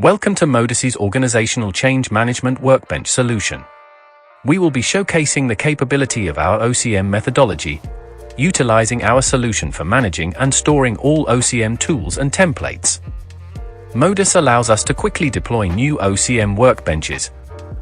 Welcome to Modus's Organizational Change Management Workbench solution. We will be showcasing the capability of our OCM methodology, utilizing our solution for managing and storing all OCM tools and templates. Modus allows us to quickly deploy new OCM workbenches,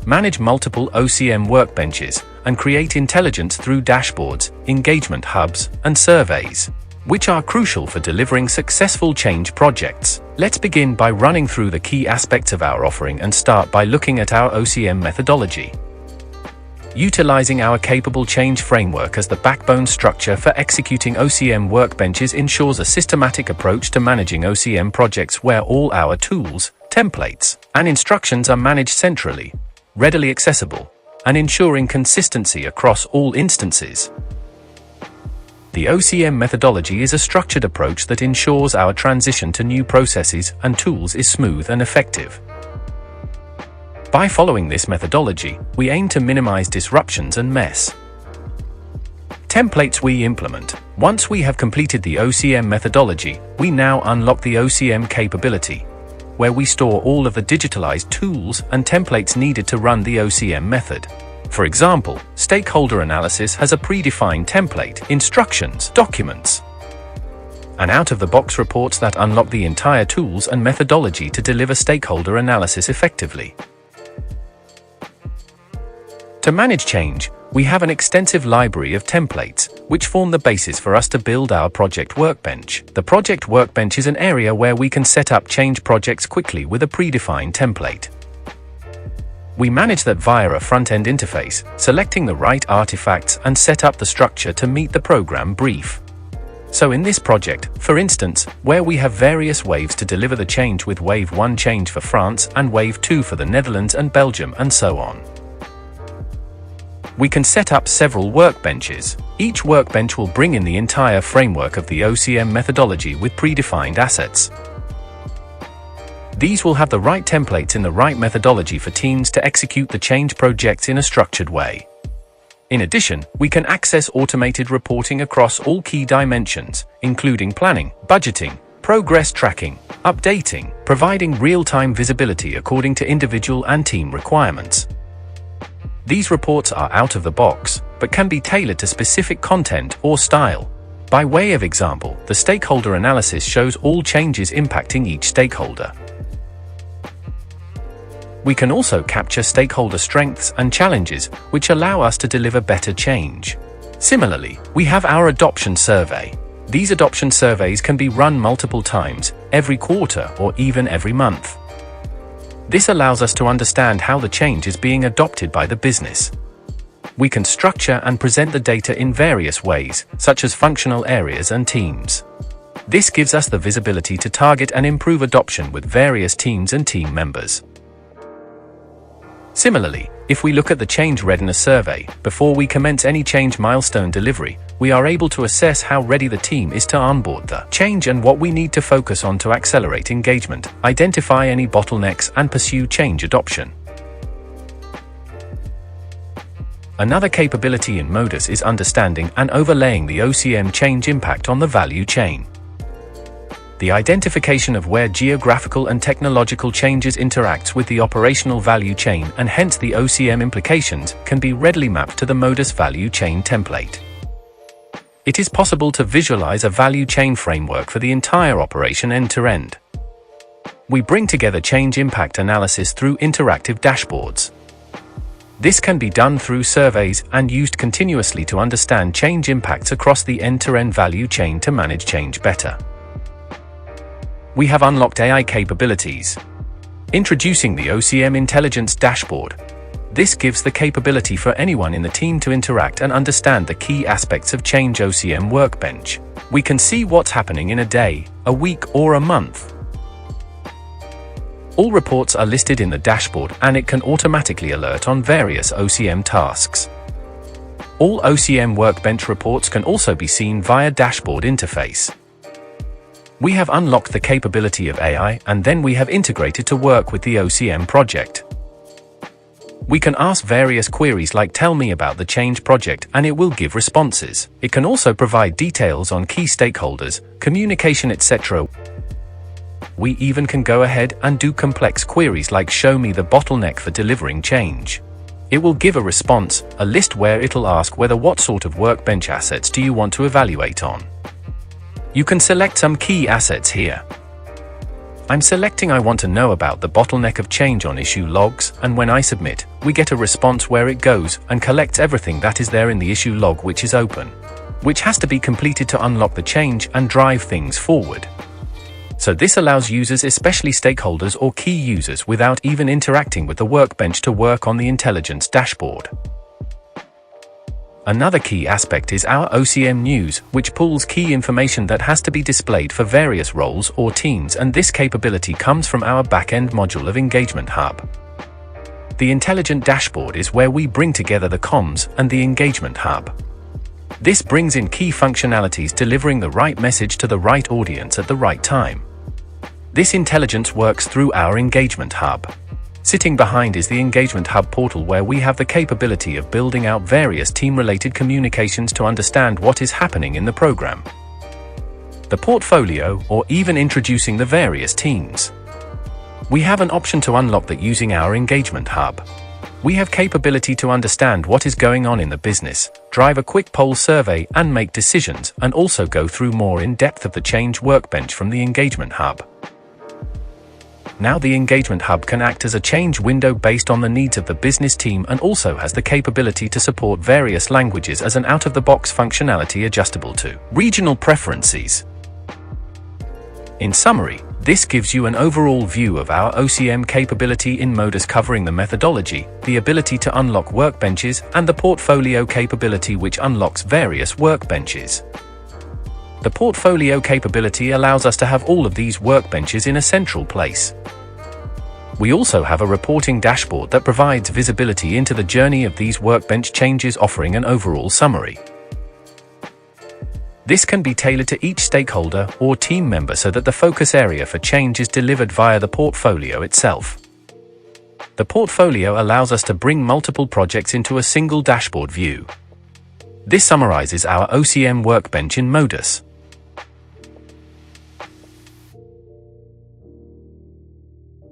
manage multiple OCM workbenches, and create intelligence through dashboards, engagement hubs, and surveys, which are crucial for delivering successful change projects. Let's begin by running through the key aspects of our offering and start by looking at our OCM methodology. Utilizing our capable change framework as the backbone structure for executing OCM workbenches ensures a systematic approach to managing OCM projects where all our tools, templates, and instructions are managed centrally, readily accessible, and ensuring consistency across all instances. The OCM methodology is a structured approach that ensures our transition to new processes and tools is smooth and effective. By following this methodology, we aim to minimize disruptions and mess. Templates we implement. Once we have completed the OCM methodology, we now unlock the OCM capability, where we store all of the digitalized tools and templates needed to run the OCM method. For example, stakeholder analysis has a predefined template, instructions, documents, and out-of-the-box reports that unlock the entire tools and methodology to deliver stakeholder analysis effectively. To manage change, we have an extensive library of templates, which form the basis for us to build our project workbench. The project workbench is an area where we can set up change projects quickly with a predefined template. We manage that via a front-end interface, selecting the right artifacts and set up the structure to meet the program brief. So in this project, for instance, where we have various waves to deliver the change with Wave 1 change for France and Wave 2 for the Netherlands and Belgium and so on. We can set up several workbenches. Each workbench will bring in the entire framework of the OCM methodology with predefined assets. These will have the right templates in the right methodology for teams to execute the change projects in a structured way. In addition, we can access automated reporting across all key dimensions, including planning, budgeting, progress tracking, updating, providing real-time visibility according to individual and team requirements. These reports are out of the box, but can be tailored to specific content or style. By way of example, the stakeholder analysis shows all changes impacting each stakeholder. We can also capture stakeholder strengths and challenges, which allow us to deliver better change. Similarly, we have our adoption survey. These adoption surveys can be run multiple times, every quarter or even every month. This allows us to understand how the change is being adopted by the business. We can structure and present the data in various ways, such as functional areas and teams. This gives us the visibility to target and improve adoption with various teams and team members. Similarly, if we look at the change readiness survey, before we commence any change milestone delivery, we are able to assess how ready the team is to onboard the change and what we need to focus on to accelerate engagement, identify any bottlenecks, and pursue change adoption. Another capability in Modus is understanding and overlaying the OCM change impact on the value chain. The identification of where geographical and technological changes interacts with the operational value chain and hence the OCM implications can be readily mapped to the Modus value chain template. It is possible to visualize a value chain framework for the entire operation end-to-end. We bring together change impact analysis through interactive dashboards. This can be done through surveys and used continuously to understand change impacts across the end-to-end value chain to manage change better. We have unlocked AI capabilities. Introducing the OCM Intelligence Dashboard. This gives the capability for anyone in the team to interact and understand the key aspects of Change OCM Workbench. We can see what's happening in a day, a week, or a month. All reports are listed in the dashboard and it can automatically alert on various OCM tasks. All OCM Workbench reports can also be seen via dashboard interface. We have unlocked the capability of AI and then we have integrated to work with the OCM project. We can ask various queries like tell me about the change project and it will give responses. It can also provide details on key stakeholders, communication, etc. we even can go ahead and do complex queries like show me the bottleneck for delivering change. It will give a response, a list where it'll ask whether what sort of workbench assets do you want to evaluate on. You can select some key assets here. I'm selecting I want to know about the bottleneck of change on issue logs, and when I submit, we get a response where it goes and collects everything that is there in the issue log which is open, which has to be completed to unlock the change and drive things forward. So this allows users, especially stakeholders or key users, without even interacting with the workbench to work on the intelligence dashboard. Another key aspect is our OCM News, which pulls key information that has to be displayed for various roles or teams, and this capability comes from our back-end module of Engagement Hub. The Intelligent Dashboard is where we bring together the comms and the Engagement Hub. This brings in key functionalities, delivering the right message to the right audience at the right time. This intelligence works through our Engagement Hub. Sitting behind is the Engagement Hub portal, where we have the capability of building out various team-related communications to understand what is happening in the program, the portfolio, or even introducing the various teams. We have an option to unlock that using our Engagement Hub. We have capability to understand what is going on in the business, drive a quick poll survey and make decisions, and also go through more in depth of the change workbench from the Engagement Hub. Now the Engagement Hub can act as a change window based on the needs of the business team, and also has the capability to support various languages as an out-of-the-box functionality adjustable to regional preferences. In summary, this gives you an overall view of our OCM capability in Modus, covering the methodology, the ability to unlock workbenches, and the portfolio capability which unlocks various workbenches. The portfolio capability allows us to have all of these workbenches in a central place. We also have a reporting dashboard that provides visibility into the journey of these workbench changes, offering an overall summary. This can be tailored to each stakeholder or team member so that the focus area for change is delivered via the portfolio itself. The portfolio allows us to bring multiple projects into a single dashboard view. This summarizes our OCM workbench in Modus.